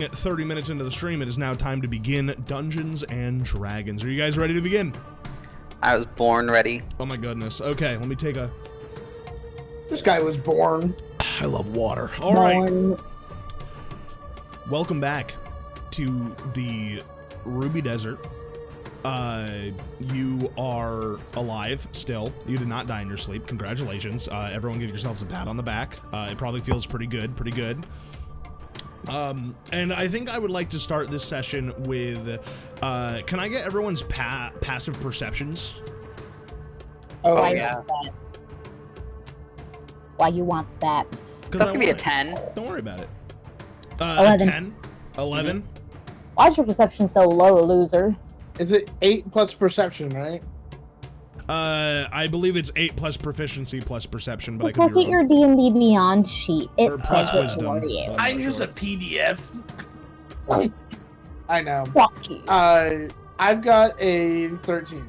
At 30 minutes into the stream, it is now time to begin Dungeons and Dragons. Are you guys ready to begin? I was born ready. Oh my goodness. Okay, let me take a... This guy was born. I love water. All right. Welcome back to the Ruby Desert. You are alive still. You did not die in your sleep. Congratulations. Everyone give yourselves a pat on the back. It probably feels pretty good. And I think I would like to start this session with, can I get everyone's passive perceptions? Oh, yeah. Why you want that? That's gonna be a 10. Don't worry about it. 11. 10? 11? Why is your perception so low, loser? Is it 8 plus perception, right? I believe it's 8 plus proficiency plus perception, but Look I could be at your wrong. D&D Beyond sheet. It Or plus says it wisdom. for you. but I'm I not use sure. a PDF. I know. Fuck you. I've got a 13.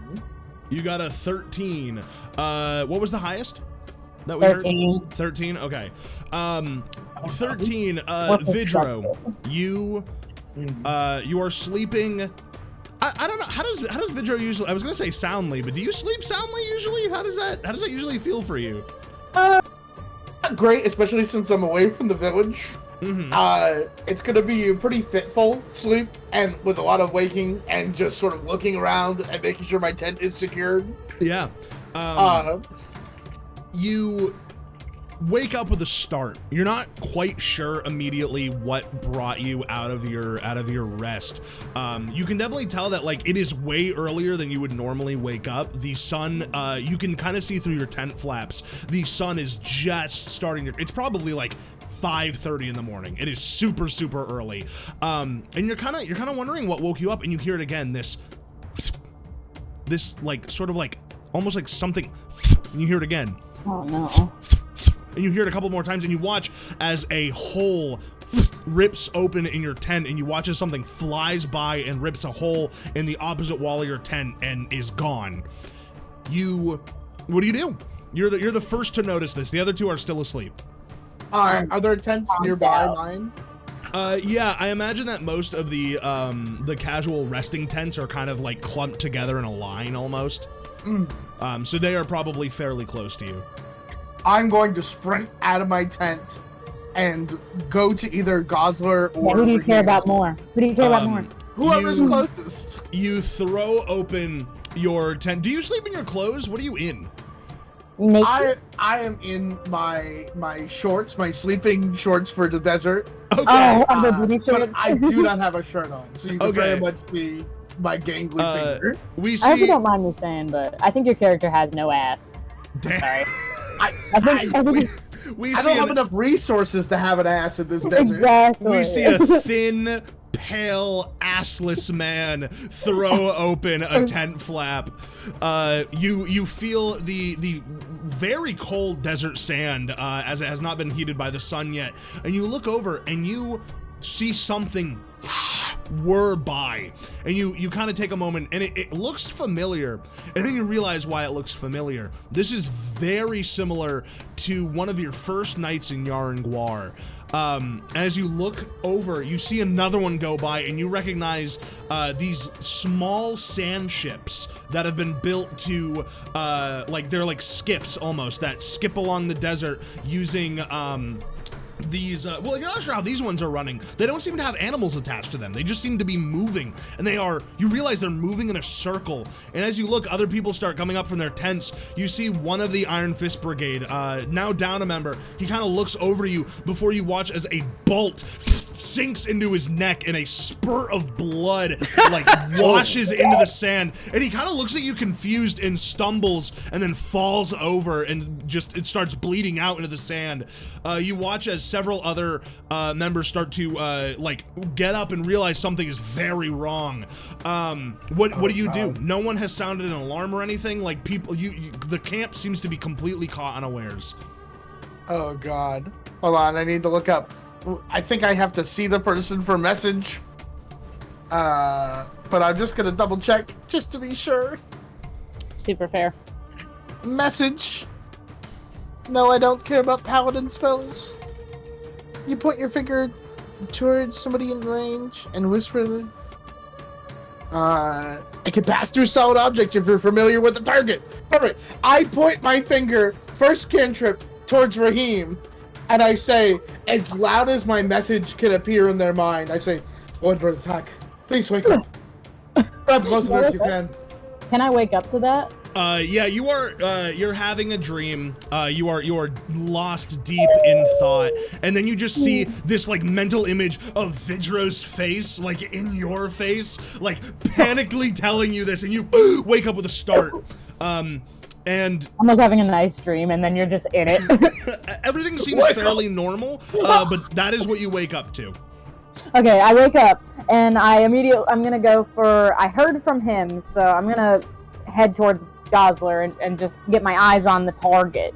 You got a 13. What was the highest that we heard? 13. 13? Okay. 13, What's the Vidro, you are sleeping. I don't know, how does Vidro usually, I was gonna say soundly, but do you sleep soundly usually? How does that usually feel for you? Not great, especially since I'm away from the village. Mm-hmm. It's gonna be a pretty fitful sleep, and with a lot of waking and just sort of looking around and making sure my tent is secured. Yeah. You wake up with a start. You're not quite sure immediately what brought you out of your rest. You can definitely tell that like it is way earlier than you would normally wake up. The sun, you can kind of see through your tent flaps. The sun is just starting to, it's probably like 5:30 in the morning. It is super early. And you're kind of wondering what woke you up, and you hear it again, this like sort of like almost like something, and you hear it again. Oh no. And you hear it a couple more times, and you watch as a hole rips open in your tent, and you watch as something flies by and rips a hole in the opposite wall of your tent and is gone. What do you do? You're the first to notice this. The other two are still asleep. Are there tents nearby mine? Yeah, I imagine that most of the casual resting tents are kind of like clumped together in a line almost. So they are probably fairly close to you. I'm going to sprint out of my tent and go to either Gozzler or... Yeah, who do you care about more? Who do you care about more? Whoever's closest. You throw open your tent. Do you sleep in your clothes? What are you in? Naked? I am in my shorts, my sleeping shorts for the desert. Okay. Oh, I'm the booty But shorts. I do not have a shirt on, so you can Okay. very much see my gangly finger. We I hope you see. don't mind me saying, but I think your character has no ass. Sorry. We I see don't have enough resources to have an ass in this desert. Exactly. we see a thin, pale, assless man throw open a tent flap. You feel the very cold desert sand as it has not been heated by the sun yet, and you look over and you see something whir by, and you kind of take a moment, and it looks familiar, and then you realize why it looks familiar. This is very similar to one of your first nights in Jaryn Guar. As you look over, you see another one go by, and you recognize these small sand ships that have been built to like they're like skiffs almost that skip along the desert using these well, you're not sure how these ones are running. They don't seem to have animals attached to them. They just seem to be moving, and you realize they're moving in a circle. And as you look, other people start coming up from their tents. You see one of the Iron Fist Brigade, now down a member. He kind of looks over you before you watch as a bolt sinks into his neck, and a spurt of blood like washes into the sand, and he kind of looks at you confused and stumbles and then falls over, and just it starts bleeding out into the sand. You watch as several other members start to like get up and realize something is very wrong. What do you do? No one has sounded an alarm or anything. Like people, the camp seems to be completely caught unawares. Oh god. Hold on, I need to look up. I think I have to see the person for message. But I'm just gonna double check just to be sure. Super fair. Message. No, I don't care about paladin spells. You point your finger towards somebody in range and whisper. I can pass through solid objects if you're familiar with the target. Perfect. I point my finger, first cantrip, towards Rahim, and I say, as loud as my message can appear in their mind, I say, "Order attack. Please wake up. Grab Gozzler if you can." Can I wake up to that? Yeah, you are, you're having a dream. You are lost deep in thought. And then you just see this, like, mental image of Vidro's face, like, in your face, like, panically telling you this, and you wake up with a start. And I'm like having a nice dream, and then you're just in it. everything seems fairly normal, but that is what you wake up to. Okay, I wake up, and I'm gonna go for, I heard from him, so I'm gonna head towards Gozzler and just get my eyes on the target.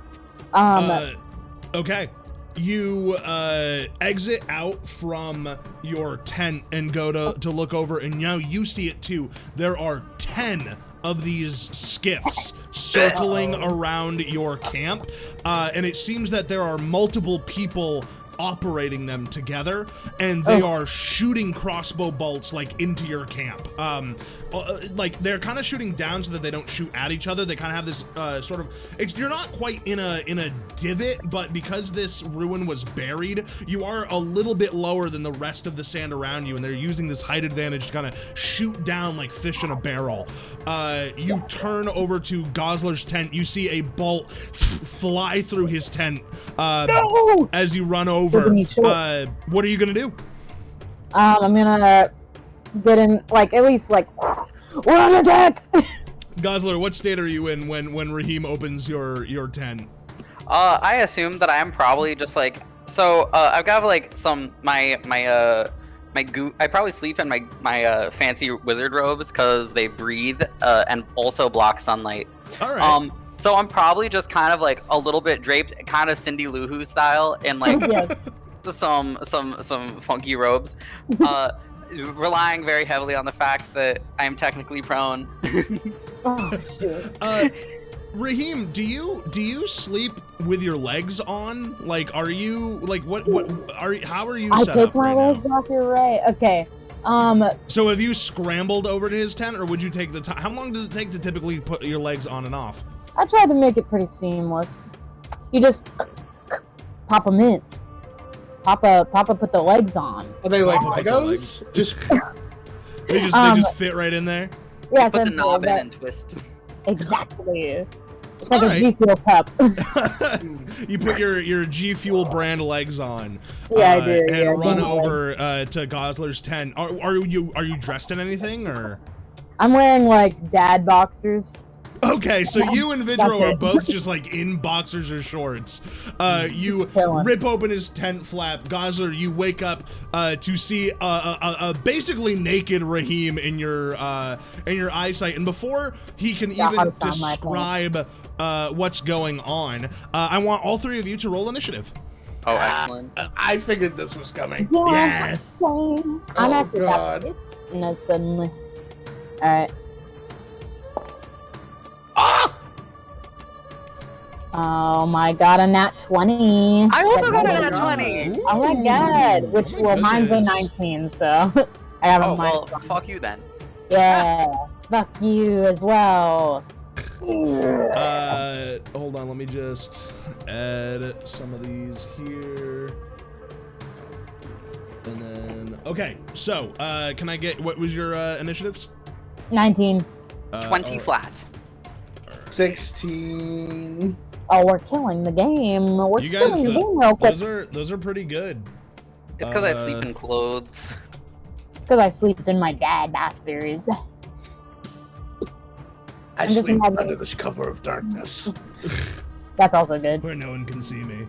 Okay. You exit out from your tent and go to look over, and now you see it too. There are 10 of these skiffs circling around your camp, and it seems that there are multiple people operating them together, and they are shooting crossbow bolts like into your camp. Like they're kind of shooting down so that they don't shoot at each other. They kind of have this sort of, you're not quite in a divot, but because this ruin was buried, you are a little bit lower than the rest of the sand around you, and they're using this height advantage to kind of shoot down like fish in a barrel. You turn over to Gozzler's tent. You see a bolt fly through his tent as you run over. What are you gonna do? I'm gonna get in, like, at least, like, we're on attack! Gozzler, what state are you in when Rahim opens your tent? I assume that I am probably just like, so I've got like some my goo. I probably sleep in my fancy wizard robes because they breathe and also block sunlight. All right. So I'm probably just kind of like a little bit draped, kind of Cindy Lou Who style, in like some funky robes, relying very heavily on the fact that I am technically prone. Oh, shoot. Rahim, do you sleep with your legs on? Like, are you like how are you I set take up my right legs now? off, you're right. Okay. So have you scrambled over to his tent, or would you take the time? How long does it take to typically put your legs on and off? I tried to make it pretty seamless. You just pop them in. Papa put the legs on. Are they like Papa put the Legos? Just they just fit right in there. Yeah, Put the knob in and twist. Exactly. It's like All a right. G Fuel cup. You put your G Fuel brand legs on, Yeah, I do, and yeah, run definitely. over to Gozzler's tent. Are you dressed in anything, or? I'm wearing, like, dad boxers. Okay, so you and Vidro are Okay. both just like in boxers or shorts. You Chilling. rip open his tent flap. Gozzler, you wake up to see a basically naked Rahim in your eyesight, and before he can Yeah, even I found my describe what's going on, I want all three of you to roll initiative. Oh, excellent. I figured this was coming. Yeah. I'm Oh, actually God. happy. No, suddenly. Alright. Ah! Oh my god, a nat 20. I also got a my nat God. 20. Oh my god. Which, Oh my well, mine's a goodness. 19, so I have Oh, a well, minus 1. fuck you then. Yeah. Fuck you as well. Hold on, let me just add some of these here. And then, okay, so, can I get, what was your initiatives? 19. 20 flat. 16. Oh, we're killing the game. We're You guys, killing the game real quick. those are pretty good. It's because I sleep in clothes. Because I sleep in my dad boxers. I I'm just sleep imagining- under the cover of darkness. That's also good. Where no one can see me.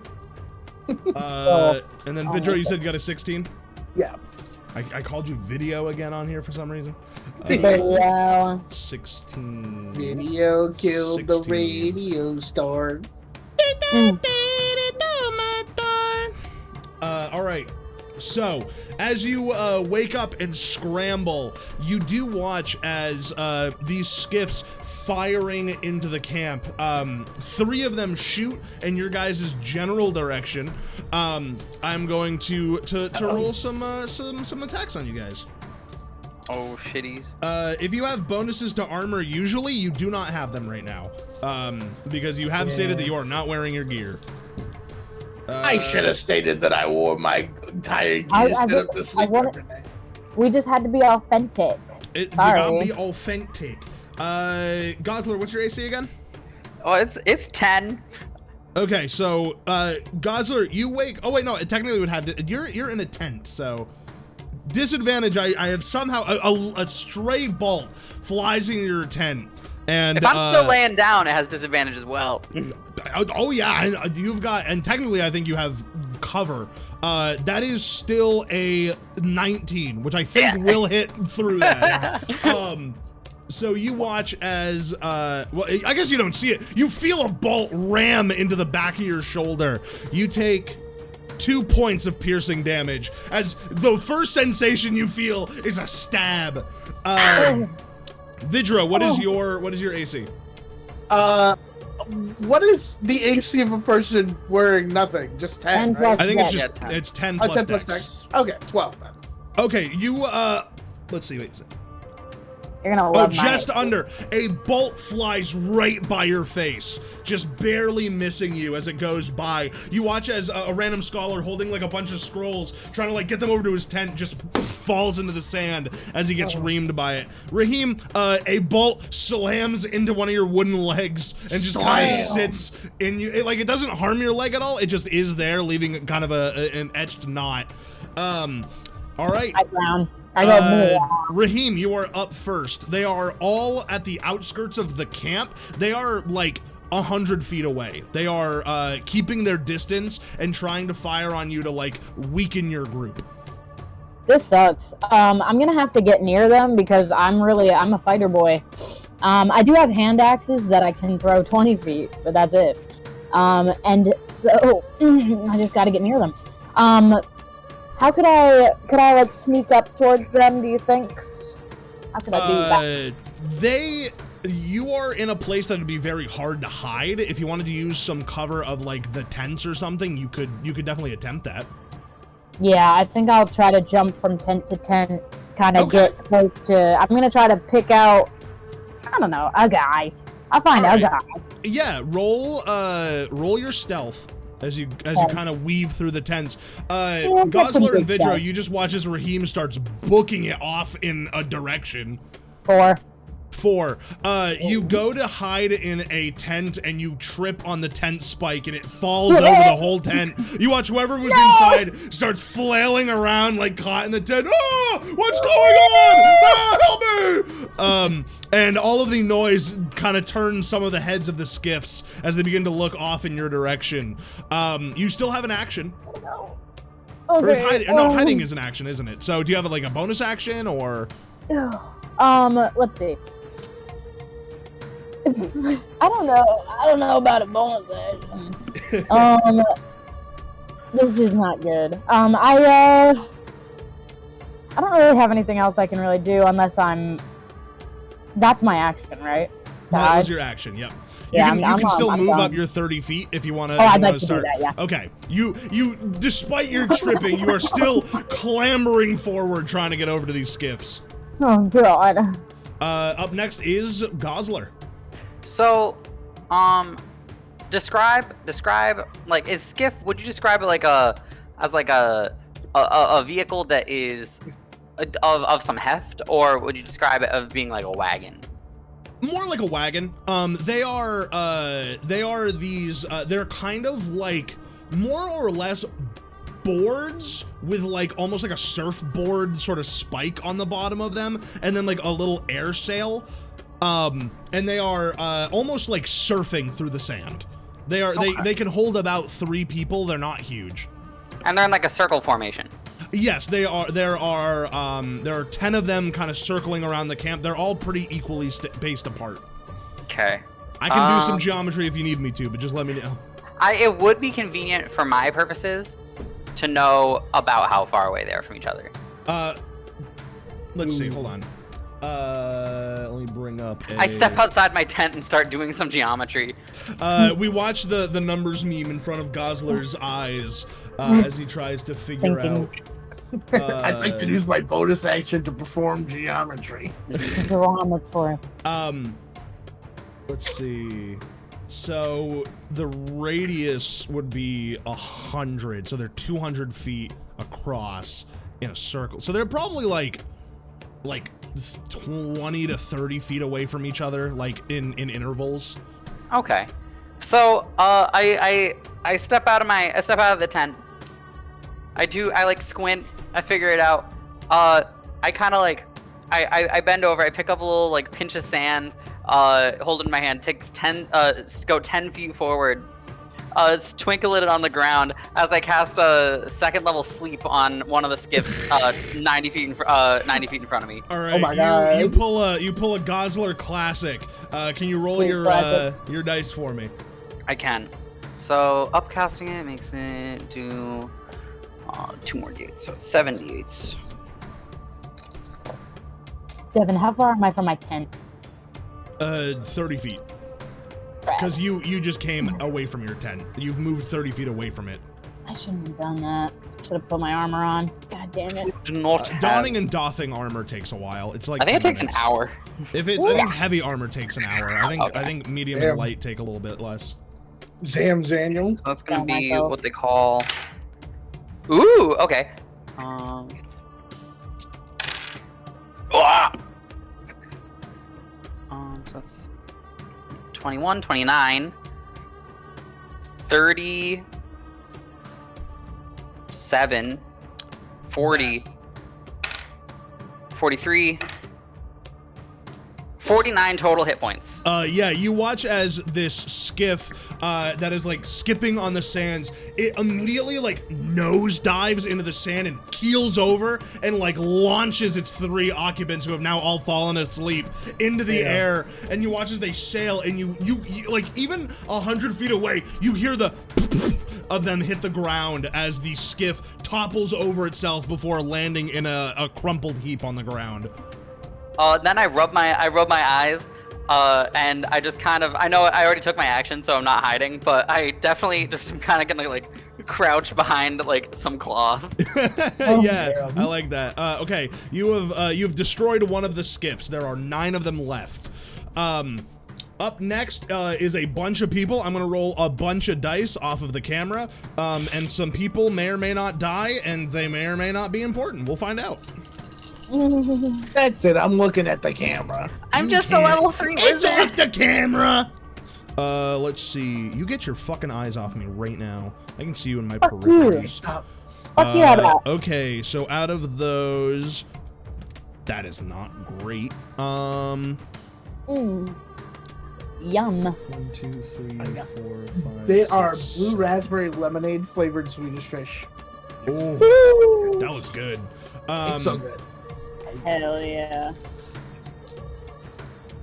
And then Oh, Vidro, you said you got a 16? Yeah. I called you video again on here for some reason. Video. 16. Video killed the 16. radio star. All right. So, as you wake up and scramble, you do watch as these skiffs firing into the camp. 3 of them shoot in your guys' general direction. I'm going to roll some attacks on you guys. Oh, shitties. If you have bonuses to armor, usually you do not have them right now. Because you have stated that you are not wearing your gear. I should have stated that I wore my entire gear instead of the sleeper grenade. We just had to be authentic. You gotta be authentic. Gozzler, what's your AC again? Oh, it's 10. Okay, so Gozzler, you wake. Oh wait, no. It technically would have. You're in a tent, so disadvantage. I have somehow a stray bolt flies into your tent, and if I'm still laying down, it has disadvantage as well. Oh yeah, you've got, and technically I think you have cover. That is still a 19, which I think will hit through that. So you watch as, well, I guess you don't see it. You feel a bolt ram into the back of your shoulder. You take 2 points of piercing damage as the first sensation you feel is a stab. Vidro, what is your AC? What is the AC of a person wearing nothing? Just 10, 10 right? plus I think it's dex. just, it's 10 plus 10 plus dex. dex. Okay, 12 then. Okay, you, let's see, wait. You're gonna Oh, love just my under. A bolt flies right by your face, just barely missing you as it goes by. You watch as a random scholar holding like a bunch of scrolls, trying to like get them over to his tent, just falls into the sand as he gets reamed by it. Rahim, a bolt slams into one of your wooden legs and just kind of sits in you. Like it doesn't harm your leg at all. It just is there, leaving kind of an etched knot. All right. I drown. I go more. Rahim, you are up first. They are all at the outskirts of the camp. They are like 100 feet away. They are keeping their distance and trying to fire on you to like weaken your group. This sucks. I'm gonna have to get near them because I'm a fighter boy. I do have hand axes that I can throw 20 feet, but that's it. And so I just gotta get near them. How could I like sneak up towards them, do you think? How could I do that? You are in a place that would be very hard to hide. If you wanted to use some cover of like the tents or something, you could definitely attempt that. Yeah, I think I'll try to jump from tent to tent, kind of get close to, I'm gonna try to pick out, I don't know, a guy. I'll find a guy. Yeah, roll your stealth. As you kind of weave through the tents. Gozzler and Vidro, you just watch as Rahim starts booking it off in a direction. 4. You go to hide in a tent and you trip on the tent spike and it falls over the whole tent. You watch whoever was inside starts flailing around like caught in the tent. Oh, what's going on? Help me! And all of the noise kind of turns some of the heads of the skiffs as they begin to look off in your direction. You still have an action. Okay. Hiding is an action, isn't it? So do you have like a bonus action or? Let's see. I don't know about a bonus action. This is not good. I don't really have anything else I can really do unless that's my action, right? That was your action, yep. You can still move up your 30 feet if you want to. Oh, I'd like to do that, yeah. Okay. You, despite your tripping, you are still clambering forward trying to get over to these skiffs. Oh, God. Up next is Gozzler. So, describe like, is skiff, would you describe it like as a vehicle that is of some heft, or would you describe it as being like a wagon? More like a wagon. They are these, they're kind of like more or less boards with like almost like a surfboard sort of spike on the bottom of them, and then like a little air sail. And they are almost like surfing through the sand. They can hold about 3 people. They're not huge. And they're in like a circle formation. Yes, they are. There are 10 of them kind of circling around the camp. They're all pretty equally spaced apart. Okay. I can do some geometry if you need me to, but just let me know. It would be convenient for my purposes to know about how far away they are from each other. Let's see. Hold on. Let me bring up I step outside my tent and start doing some geometry. We watch the numbers meme in front of Gozzler's eyes as he tries to figure out. I'd like to use my bonus action to perform geometry. Let's see. So the radius would be 100, so they're 200 feet across in a circle. So they're probably like 20 to 30 feet away from each other, like in intervals. Okay. So I step out of the tent. I like squint. I figure it out. I kind of like I bend over. I pick up a little like pinch of sand. Hold it in my hand. Go 10 feet forward. Twinkle it on the ground as I cast a second level sleep on one of the skiffs 90 feet in front of me. All right. Oh my God. You pull a Gozzler classic. Can you roll your dice for me? I can. So upcasting it makes it do 2 more d8, so 7 d8s. Devin, how far am I from my tent? 30 feet. Because you just came away from your tent. You've moved 30 feet away from it. I shouldn't have done that. Should have put my armor on. God damn it. Do not have... Donning and doffing armor takes a while. It's like I think it 10 takes minutes. an hour. I think heavy armor takes an hour. I Okay. think medium and light take a little bit less. Daniel. So that's gonna Tell be myself. what they call. Ooh, okay. So that's 21, 29, 37, 40, 43, 49 total hit points. Yeah, you watch as this skiff that is like skipping on the sands, it immediately like nose dives into the sand and keels over and like launches its 3 occupants who have now all fallen asleep into the air. And you watch as they sail, and you like even 100 feet away, you hear the of them hit the ground as the skiff topples over itself before landing in a crumpled heap on the ground. Then I rub my eyes, and I just kind of, I know I already took my action, so I'm not hiding, but I definitely just am kind of gonna like crouch behind like some cloth. Yeah, I like that. Okay, you've destroyed one of the skiffs. There are 9 of them left. Up next is a bunch of people. I'm gonna roll a bunch of dice off of the camera, and some people may or may not die, and they may or may not be important. We'll find out. That's it. I'm looking at the camera. I'm just a level 3 It's wizard. off the camera. Let's see. You get your fucking eyes off me right now. I can see you in my periphery. Stop. Fuck you out of that. Okay, so out of those, that is not great. Yum. 1, 2, 3, 4, 5. They are 6. blue raspberry lemonade flavored Swedish fish. Oh, that looks good. It's so good. Hell yeah.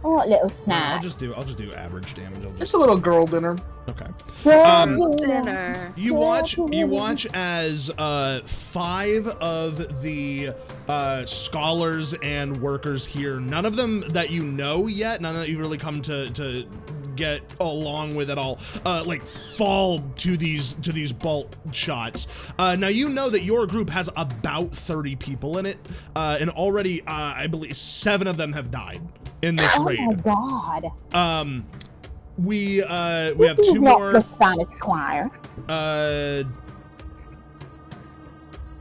Oh, little I'll snack. just do average damage. Just a little girl dinner. Okay. Dinner. You watch as 5 of the scholars and workers here, none of them that you know yet, none that you've really come to get along with at all, like fall to these bolt shots. Now you know that your group has about 30 people in it, and already I believe 7 of them have died in this raid. Oh my god. We have This is 2 not more. the Spanish choir.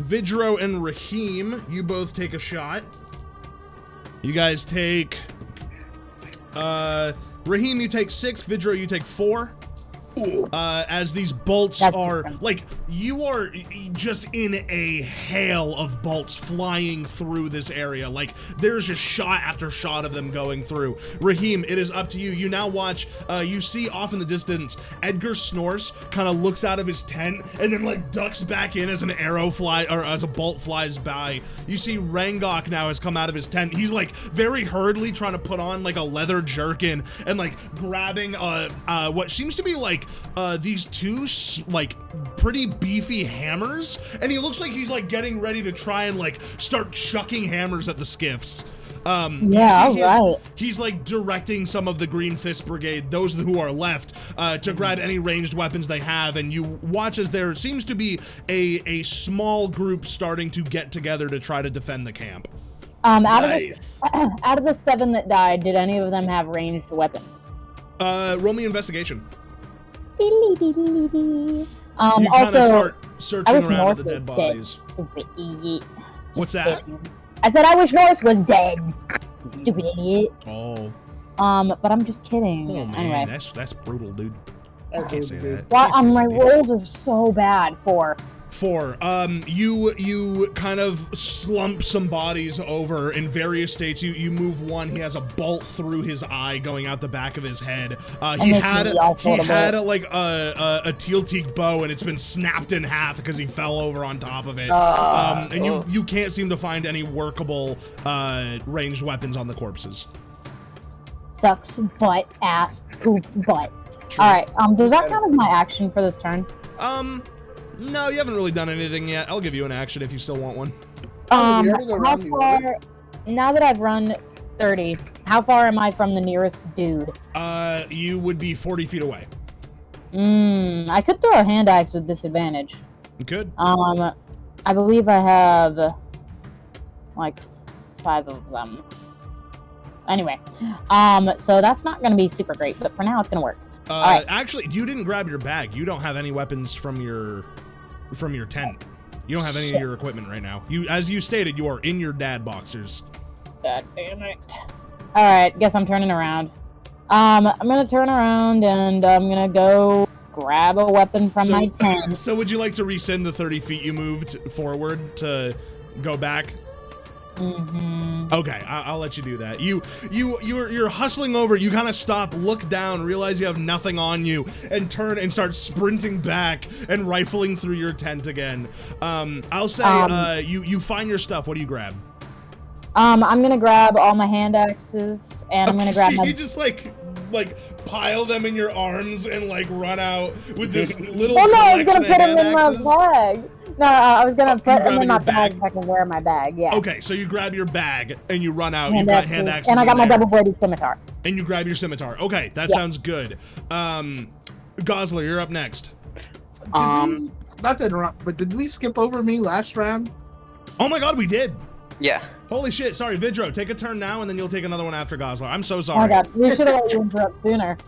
Vidro and Rahim, you both take a shot. You guys take, Rahim, you take 6, Vidro, you take 4. As these bolts That's are, different. like, you are just in a hail of bolts flying through this area. Like, there's just shot after shot of them going through. Rahim, it is up to you. You now watch, you see off in the distance, Edgar Snorse kind of looks out of his tent and then, like, ducks back in as an arrow or as a bolt flies by. You see Rangok now has come out of his tent. He's, like, very hurriedly trying to put on, like, a leather jerkin and, like, grabbing, what seems to be, like, these 2 like pretty beefy hammers, and he looks like he's like getting ready to try and like start chucking hammers at the skiffs. Yeah, you see right. He's like directing some of the Green Fist Brigade, those who are left, to grab any ranged weapons they have, and you watch as there seems to be a small group starting to get together to try to defend the camp. Out Nice. out of the 7 that died, did any of them have ranged weapons? Roll me investigation. You You kind of start searching around at the dead North bodies. was Stupid idiot. What's that? I said I wish Norse was dead. Stupid idiot. Oh. But I'm just kidding. Oh man, Anyway. that's brutal, dude. That's Can't say what we that. do. Why, Can't say my that, dude. rolls are so bad for. 4. You kind of slump some bodies over in various states. You move one. He has a bolt through his eye going out the back of his head. He had like a teal teak bow, and it's been snapped in half because he fell over on top of it. And you can't seem to find any workable ranged weapons on the corpses. Sucks butt ass poop butt. True. Alright, does that count as my action for this turn? No, you haven't really done anything yet. I'll give you an action if you still want one. Oh, you're gonna How run, you far, now that I've run 30, how far am I from the nearest dude? You would be 40 feet away. I could throw a hand axe with disadvantage. You could. I believe I have like 5 of them. Anyway, so that's not gonna be super great, but for now it's gonna work. Alright. Actually, you didn't grab your bag. You don't have any weapons from your tent. You don't have any of your equipment right now. As you stated, you are in your dad boxers. God damn it. Alright, guess I'm turning around. I'm gonna turn around and I'm gonna go grab a weapon from my tent. So would you like to rescind the 30 feet you moved forward to go back? Okay, I'll let you do that. You're hustling over. You kind of stop, look down, realize you have nothing on you, and turn and start sprinting back and rifling through your tent again. I'll say you find your stuff. What do you grab? I'm gonna grab all my hand axes and I'm gonna grab So my. you just like pile them in your arms and like run out with this little. Oh no, I was gonna collection put of them in my hand bag. No, I was gonna put them grabbing in my your bag? bag so I can wear my bag. Yeah. Okay, so you grab your bag and you run out. Hand You've got hand axes. axes And I got in my there. double-bladed scimitar. And you grab your scimitar. Okay, that Yeah. sounds good. Gozzler, you're up next. Not to interrupt, but did we skip over me last round? Oh my god, we did. Yeah. Holy shit, sorry, Vidro, take a turn now and then you'll take another one after Gozzler. I'm so Oh my sorry. god, we should have let you interrupt sooner.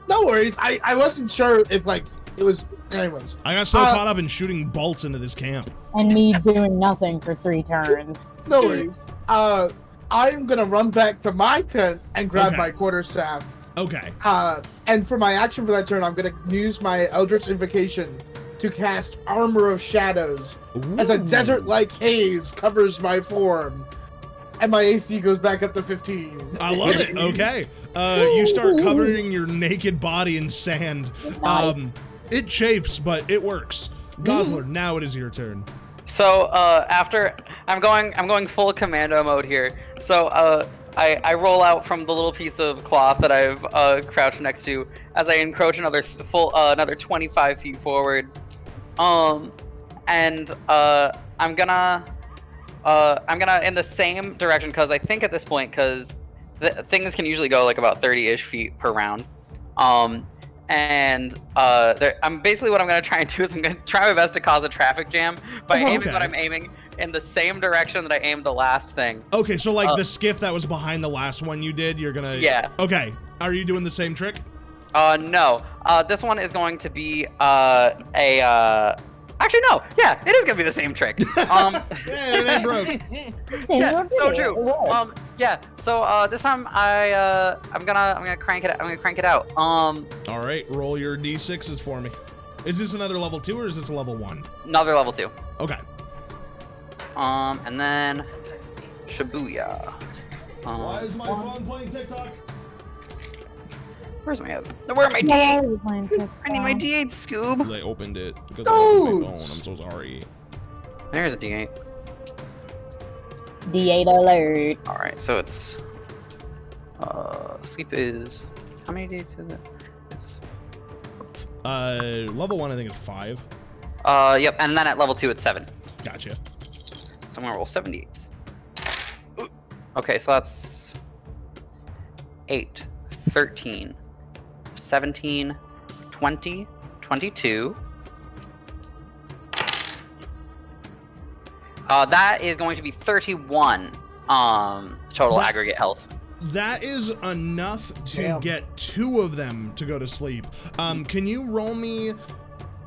No worries. I wasn't sure if like it was. Anyways, I got so caught up in shooting bolts into this camp. And me doing nothing for 3 turns. no worries. I'm gonna run back to my tent and grab Okay. my quarterstaff. Okay. And for my action for that turn, I'm gonna use my Eldritch Invocation to cast Armor of Shadows as a Ooh. desert-like haze covers my form, and my AC goes back up to 15. I love it. Okay. You start covering your naked body in sand. Nice. It chafes, but it works. Gozzler, now it is your turn. So after I'm going full commando mode here. So I roll out from the little piece of cloth that I've crouched next to as I encroach another 25 feet forward. And I'm gonna in the same direction because I think at this point because things can usually go like about 30-ish feet per round. I'm basically what I'm gonna try and do is I'm gonna try my best to cause a traffic jam by aiming what I'm aiming in the same direction that I aimed the last thing. Okay, so like the skiff that was behind the last one you did, you're gonna. Yeah. Okay. Are you doing the same trick? No. This one is going to be Actually, no. Yeah, it is gonna be the same trick. Yeah, it ain't broke. Yeah, so true. Yeah. So this time I'm gonna crank it. I'm gonna crank it out. All right, roll your d6s for me. Is this another level 2 or is this a level 1? Another level 2. Okay. And then Shibuya. Why is my phone playing TikTok? Where are my D8s? I need my D8, Scoob. I opened it because I opened my phone. I'm so sorry. There's a D8. D8 alert. All right, so it's sleep is how many days is it? It's Level 1, I think it's 5. yep, and then at level 2 it's 7. Gotcha. So I'm gonna roll 78s. Okay, so that's 8, 13, 17, 20, 22. That is going to be 31 total aggregate health. That is enough to Damn. get 2 of them to go to sleep. Can you roll me a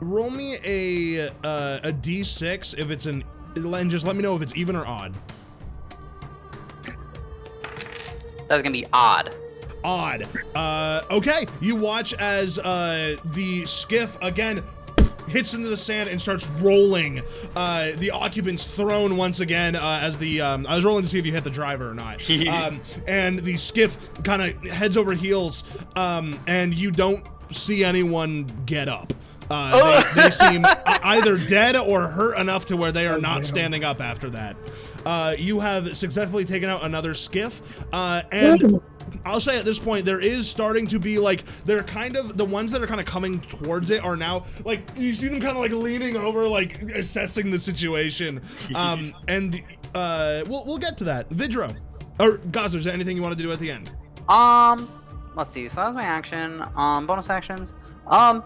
d6 if it's and just let me know if it's even or odd. That's gonna be odd. Odd. Okay, you watch as the skiff again hits into the sand and starts rolling. The occupant's thrown once again as the I was rolling to see if you hit the driver or not. And the skiff kind of heads over heels, and you don't see anyone get up. They seem either dead or hurt enough to where they are not standing up after that. You have successfully taken out another skiff, and I'll say at this point there is starting to be like, they're kind of, the ones that are kind of coming towards it are now like, you see them kind of like leaning over, like assessing the situation. And we'll get to that. Vidro or Gozzler, is there anything you want to do at the end? Let's see. So that was my action. Bonus actions. I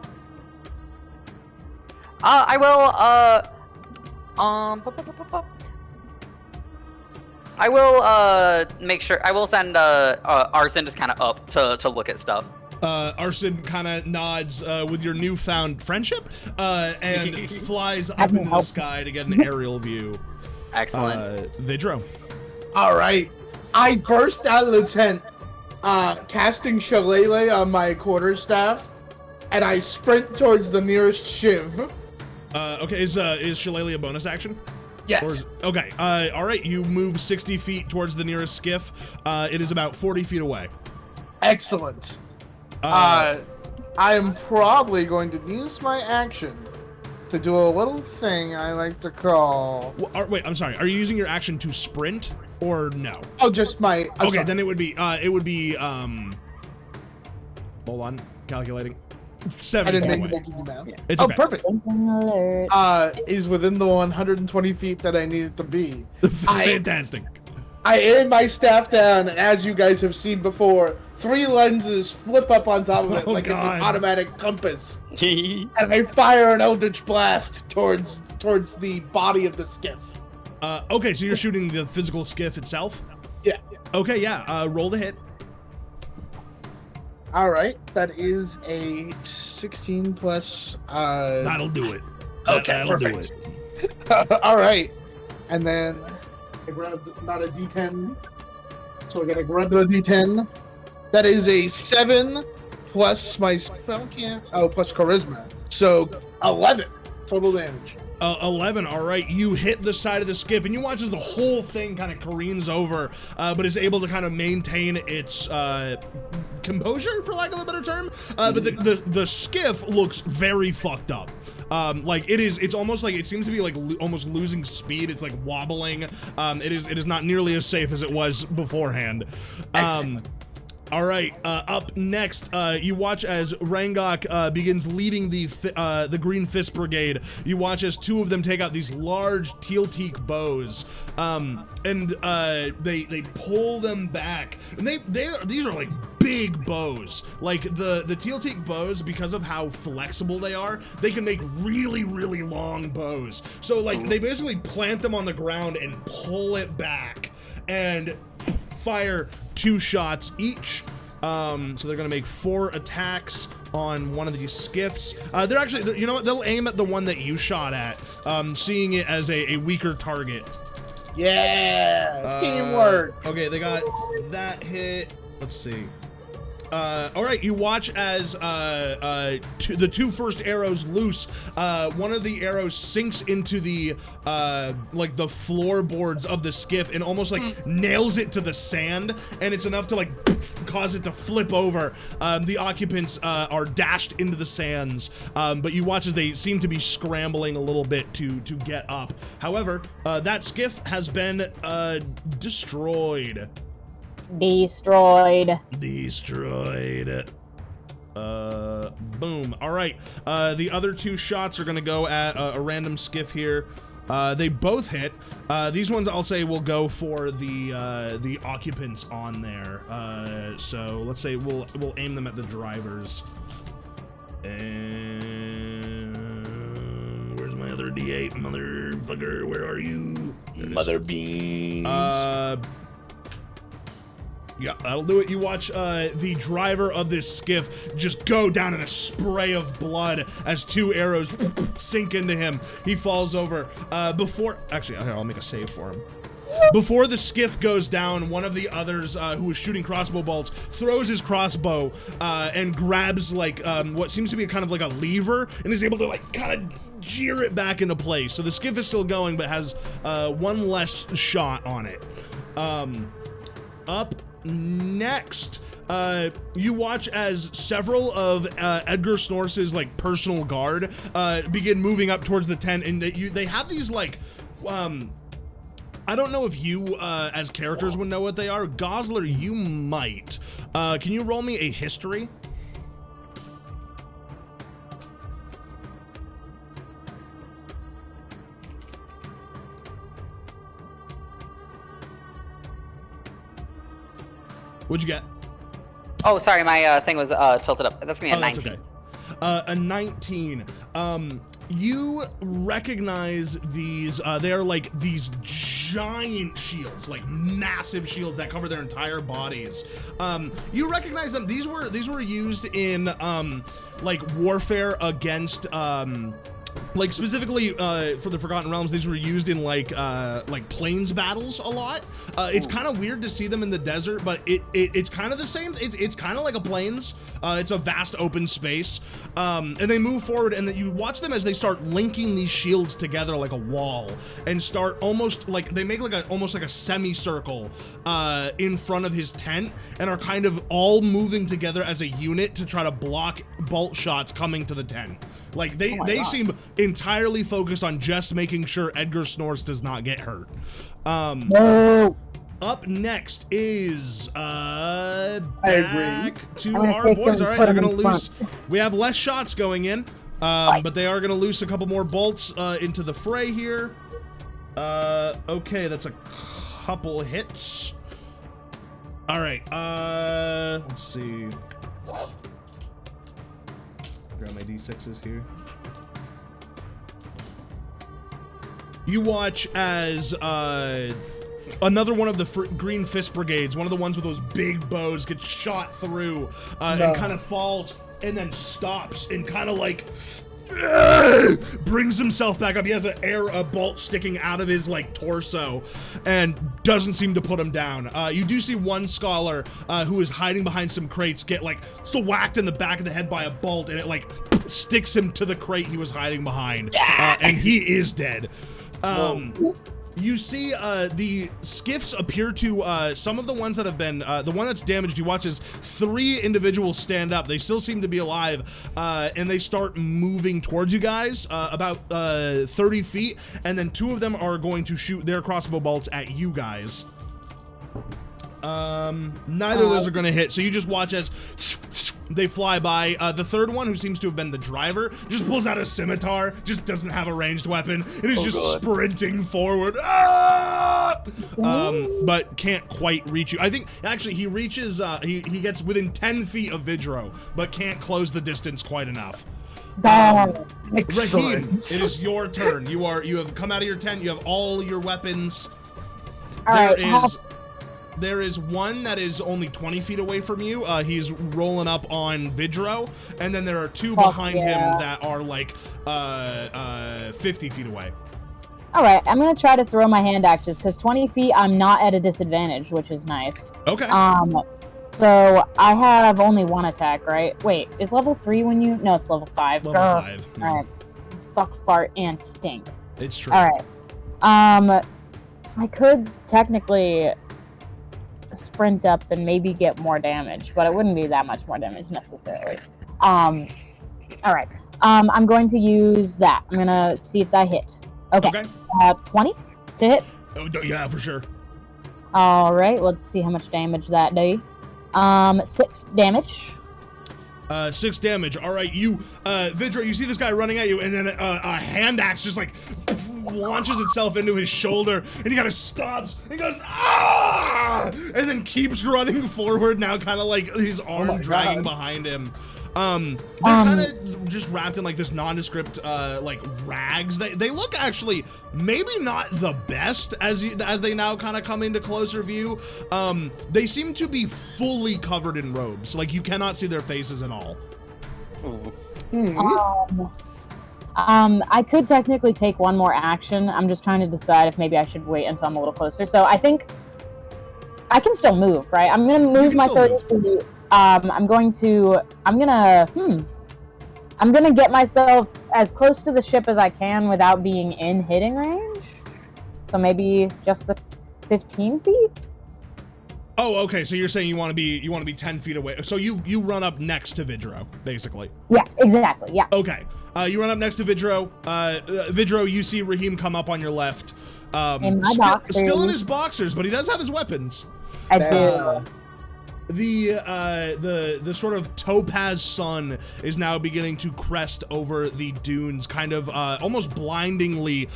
will, I will, make sure, I will send, Arson just kind of up to look at stuff. Arson kind of nods with your newfound friendship and flies up into the sky to get an aerial view. Excellent. Vidro. All right. I burst out of the tent, casting Shillelagh on my quarterstaff, and I sprint towards the nearest shiv. Okay, is Shillelagh a bonus action? Yes. Okay, all right, you move 60 feet towards the nearest skiff. It is about 40 feet away. Excellent. I am probably going to use my action to do a little thing I like to call... Wait, I'm sorry, are you using your action to sprint, or no? Oh, just my... Okay, sorry. Then it would be, hold on, calculating. 70 I didn't feet make away. you math. Yeah. It's Oh, okay. perfect. Alert. Is within the 120 feet that I needed to be. Fantastic. I aim my staff down, and as you guys have seen before, 3 lenses flip up on top of it like it's an automatic compass. And I fire an eldritch blast towards the body of the skiff. Okay, so you're shooting the physical skiff itself? Yeah. Okay, yeah, roll the hit. All right, that is a 16 plus. That'll do it. Okay, That'll perfect. do it. All right, and then I grabbed not a D10, so I gotta grab the D10. That is a 7 plus my spell can't. Oh, plus charisma, so 11 total damage. 11, all right. You hit the side of the skiff, and you watch as the whole thing kind of careens over, but is able to kind of maintain its composure, for lack of a better term. But the skiff looks very fucked up. Like it's almost like it seems to be like almost losing speed. It's like wobbling. It is not nearly as safe as it was beforehand. All right, up next, you watch as Rangok begins leading the Green Fist Brigade. You watch as 2 of them take out these large teal teak bows, and they pull them back. And these are like big bows. Like the teal teak bows, because of how flexible they are, they can make really, really long bows. So like they basically plant them on the ground and pull it back and fire 2 shots each. So they're gonna make 4 attacks on one of these skiffs. They're actually, you know what? They'll aim at the one that you shot at, seeing it as a weaker target. Yeah, teamwork. Okay, they got that hit. Let's see. All right, you watch as the 2 first arrows loose. One of the arrows sinks into the like the floorboards of the skiff and almost like nails it to the sand, and it's enough to like cause it to flip over. The occupants are dashed into the sands, but you watch as they seem to be scrambling a little bit to get up. However, that skiff has been destroyed. Destroyed. Boom. All right. The other 2 shots are gonna go at a random skiff here. They both hit. These ones I'll say will go for the occupants on there. So let's say we'll aim them at the drivers. And where's my other D8, motherfucker? Where are you? Mother beans. Yeah, that'll do it. You watch the driver of this skiff just go down in a spray of blood as 2 arrows sink into him. He falls over. Actually, I'll make a save for him. Before the skiff goes down, one of the others who was shooting crossbow bolts throws his crossbow and grabs like what seems to be kind of like a lever and is able to like kind of jeer it back into place. So the skiff is still going but has 1 less shot on it. Up next, you watch as several of Edgar Snorse's like personal guard begin moving up towards the tent, and they have these like I don't know if you as characters would know what they are. Gozzler, you might. Can you roll me a history? What'd you get? Oh, sorry, my thing was tilted up. That's gonna be a 19. That's okay. A 19. You recognize these, they are like these giant shields, like massive shields that cover their entire bodies. You recognize them. These were used in like warfare against like specifically for the Forgotten Realms. These were used in like plains battles a lot. It's kind of weird to see them in the desert, but it's kind of the same. It's kind of like a plains. It's a vast open space, and they move forward, and you watch them as they start linking these shields together like a wall, and start almost like they make like almost like a semicircle in front of his tent, and are kind of all moving together as a unit to try to block bolt shots coming to the tent. Like they seem entirely focused on just making sure Edgar Snorse does not get hurt. No. Up next is agree. back to our boys. All right, they're gonna loose. We have less shots going in, but they are gonna loose a couple more bolts into the fray here. Okay, that's a couple hits. All right, let's see. Grab my D6s here. You watch as another one of the Green Fist Brigades, one of the ones with those big bows, gets shot through and kind of falls and then stops and kind of like brings himself back up. He has a bolt sticking out of his like torso and doesn't seem to put him down. You do see one scholar who is hiding behind some crates get like thwacked in the back of the head by a bolt, and it like sticks him to the crate he was hiding behind, and he is dead. You see the skiffs appear to, some of the ones that have been, the one that's damaged, you watch as 3 individuals stand up. They still seem to be alive, and they start moving towards you guys, about 30 feet, and then 2 of them are going to shoot their crossbow bolts at you guys. Neither of those are going to hit, so you just watch as they fly by. The third one, who seems to have been the driver, just pulls out a scimitar, just doesn't have a ranged weapon, and is sprinting forward. But can't quite reach you. I think, actually, he reaches, he gets within 10 feet of Vidro, but can't close the distance quite enough. Rahim, it is your turn. You have come out of your tent, you have all your weapons. There is one that is only 20 feet away from you. He's rolling up on Vidro, and then there are 2 behind him that are like 50 feet away. All right, I'm gonna try to throw my hand axes because 20 feet I'm not at a disadvantage, which is nice. Okay. So I have only 1 attack, right? Wait, is level 3 when you? No, it's level 5. Level 5. Yeah. All right. Fuck, fart, and stink. It's true. All right. I could technically sprint up and maybe get more damage, but it wouldn't be that much more damage necessarily. All right. I'm going to use that. I'm gonna see if that hit. Okay. 20 to hit. Oh, yeah, for sure. All right. Let's see how much damage that do. 6 damage. 6 damage. All right, you, Vidro, you see this guy running at you, and then a hand axe just like launches itself into his shoulder, and he kind of stops, and he goes, ah! And then keeps running forward now, kind of like his arm dragging behind him. They're kind of just wrapped in like this nondescript like rags. They look actually maybe not the best as they now kind of come into closer view. They seem to be fully covered in robes, like you cannot see their faces at all. I could technically take one more action. I'm just trying to decide if maybe I should wait until I'm a little closer. So I think I can still move, right? I'm gonna move my 30 feet. I'm gonna get myself as close to the ship as I can without being in hitting range. So maybe just the 15 feet. Oh, okay. So you're saying you want to be 10 feet away. So you run up next to Vidro, basically. Yeah, exactly. Yeah. Okay. You run up next to Vidro. Vidro, you see Rahim come up on your left. In my boxers. Still in his boxers, but he does have his weapons. I do. The sort of topaz sun is now beginning to crest over the dunes, kind of almost blindingly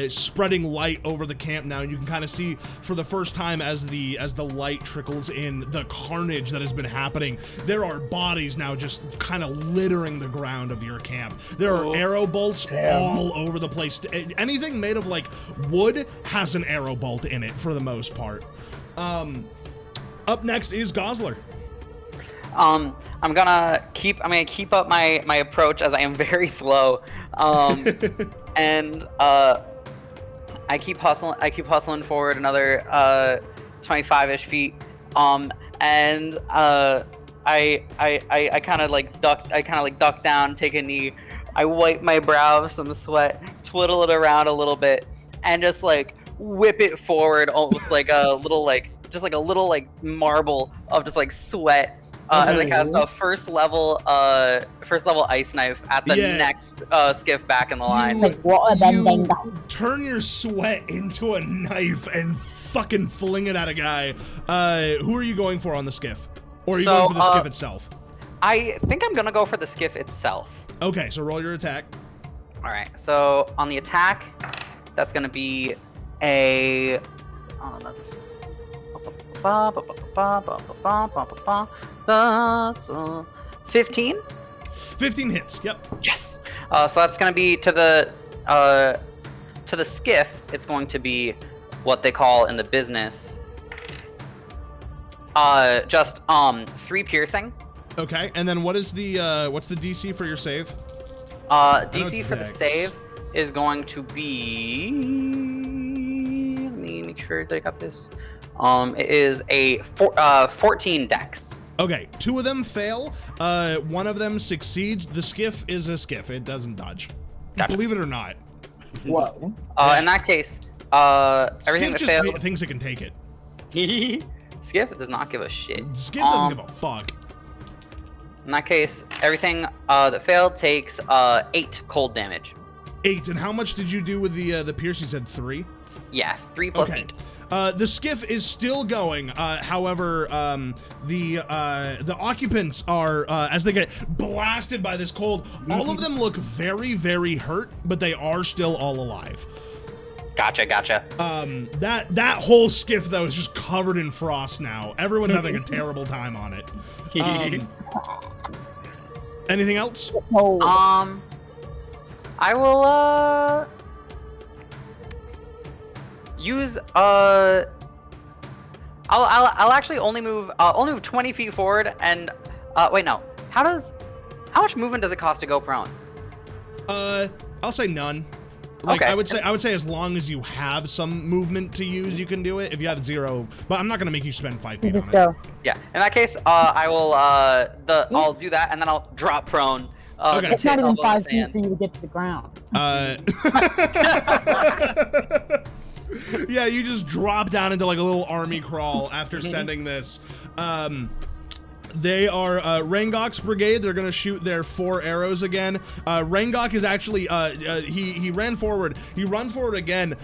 spreading light over the camp now. And you can kind of see for the first time as the light trickles in the carnage that has been happening. There are bodies now just kind of littering the ground of your camp. There are arrow bolts all over the place. Anything made of like wood has an arrow bolt in it for the most part. Up next is Gozzler. I'm gonna keep up my approach as I am very slow. And I keep hustling forward another 25-ish feet. And I kind of like duck down, take a knee. I wipe my brow of some sweat, twiddle it around a little bit, and just like whip it forward, almost like a little marble of just like sweat. And I cast a first level ice knife at the next skiff back in the line. You turn your sweat into a knife and fucking fling it at a guy. Who are you going for on the skiff? Or are you going for the skiff itself? I think I'm gonna go for the skiff itself. Okay, so roll your attack. All right, so on the attack, that's gonna be a, that's 15. 15 hits. Yep. Yes. So that's gonna be to the skiff. It's going to be what they call in the business just 3 piercing. Okay, and then what is the what's the DC for your save? DC for the save is going to be, let me make sure that I got this. It is a 14 dex. Okay, 2 of them fail. 1 of them succeeds. The skiff is a skiff. It doesn't dodge. Gotcha. Believe it or not. Whoa. In that case, everything Skiff that just thinks it can take it. Skiff does not give a shit. Skiff doesn't give a fuck. In that case, everything that failed takes 8 cold damage. 8, and how much did you do with the pierce? You said 3? Yeah, 3 plus 8. The skiff is still going. However, the occupants are, as they get blasted by this cold, all of them look very, very hurt, but they are still all alive. Gotcha. That whole skiff, though, is just covered in frost now. Everyone's having a terrible time on it. Anything else? I will, use I'll actually only move 20 feet forward, and wait, no, how much movement does it cost to go prone? I'll say none. Like, okay. I would say as long as you have some movement to use, you can do it. If you have 0, but I'm not gonna make you spend 5 feet Just on go. it. Yeah, in that case, I will I'll do that, and then I'll drop prone. Okay. It's not even 5 feet for you to get to the ground. Yeah, you just drop down into like a little army crawl after sending this. They are Rangok's brigade. They're gonna shoot their 4 arrows again. Rangok is actually he ran forward. He runs forward again.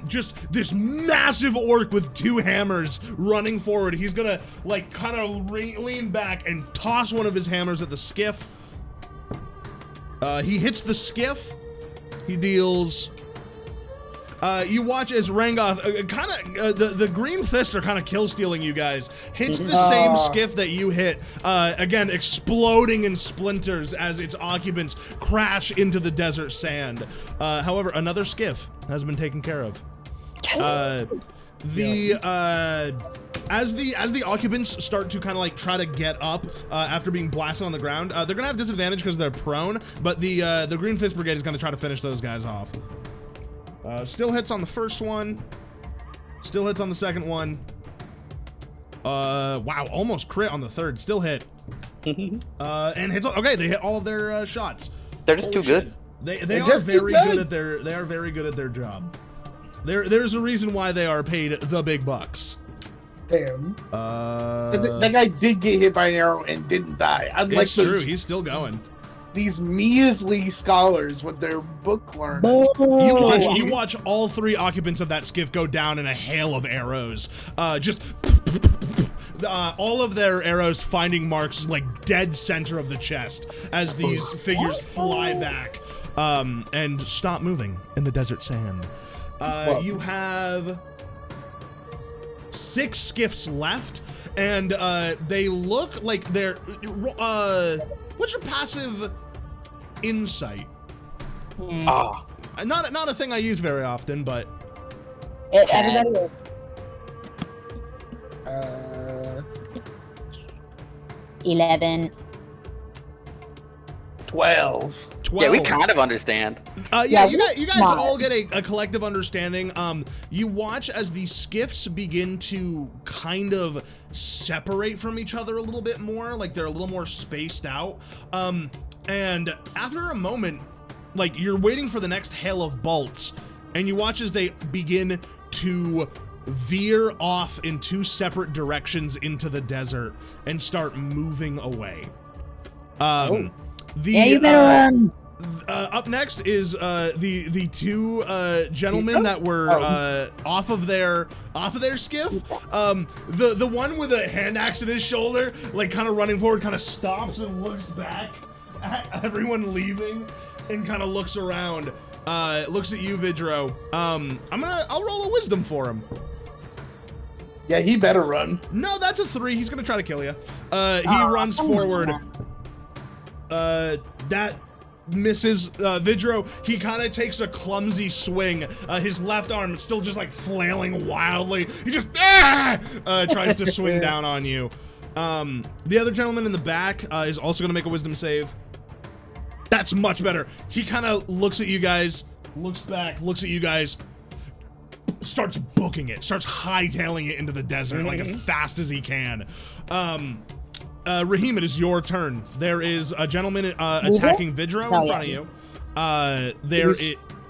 Just this massive orc with 2 hammers running forward. He's gonna like kind of lean back and toss one of his hammers at the skiff. He hits the skiff. He deals You watch as Rangoth, the green fists are kind of kill stealing you guys. Hits the same skiff that you hit, again exploding in splinters as its occupants crash into the desert sand. However, another skiff has been taken care of. Yes. As the occupants start to kind of like try to get up after being blasted on the ground, they're gonna have disadvantage because they're prone. But the Green Fist Brigade is gonna try to finish those guys off. Still hits on the first one. Still hits on the second one. Wow, almost crit on the third. Still hit. And hits. Okay, they hit all of their shots. They're just too good. They are very good at their. They are very good at their job. There's a reason why they are paid the big bucks. Damn. That guy did get hit by an arrow and didn't die. Unlike it's true. He's still going. These measly scholars with their book learning. You watch all three occupants of that skiff go down in a hail of arrows. Just all of their arrows finding marks like dead center of the chest as these figures fly back and stop moving in the desert sand. You have 6 skiffs left, and they look like they're. What's your passive insight? Not a thing I use very often, but. Everybody. 11. 12. Yeah, we kind of understand. Yeah, you guys all get a collective understanding. You watch as these skiffs begin to kind of separate from each other a little bit more, like they're a little more spaced out. And after a moment, like you're waiting for the next hail of bolts, and you watch as they begin to veer off in 2 separate directions into the desert and start moving away. You better run. Up next is the 2 gentlemen that were off of their skiff. The one with a hand axe in his shoulder, like kind of running forward, kind of stops and looks back at everyone leaving, and kind of looks around. Looks at you, Vidro. I'll roll a wisdom for him. Yeah, he better run. No, that's a 3. He's gonna try to kill you. He runs forward. That misses Vidro. He kind of takes a clumsy swing. His left arm is still just like flailing wildly. He just tries to swing down on you. The other gentleman in the back is also gonna make a wisdom save. That's much better. He kind of looks at you guys, looks back, looks at you guys, starts booking it, starts hightailing it into the desert like as fast as he can. Rahim, it is your turn. There is a gentleman attacking Vidro in front of you.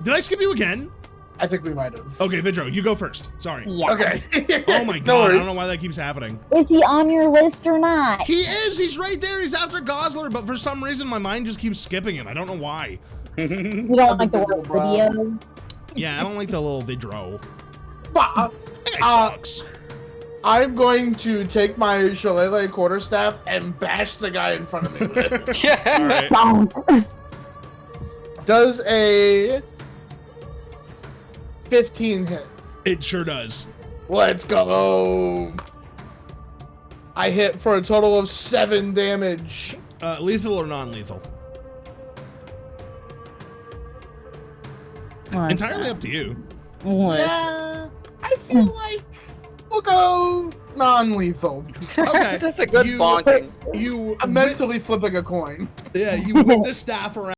Did I skip you again? I think we might have. Okay, Vidro, you go first. Sorry. Yeah. Okay. Oh my god, I don't know why that keeps happening. Is he on your list or not? He is! He's right there! He's after Gozzler, but for some reason my mind just keeps skipping him. I don't know why. You don't like the word video? Yeah, I don't like the little Vidro. That guy sucks. I'm going to take my shillelagh quarterstaff and bash the guy in front of me with it. Yeah. Alright. Does a 15 hit? It sure does. Let's go. I hit for a total of 7 damage. Lethal or non-lethal? Entirely up to you. Yeah, I feel like we'll go non-lethal. Okay. Just a good bonking. You I'm mentally flipping a coin. Yeah, you whip the staff around.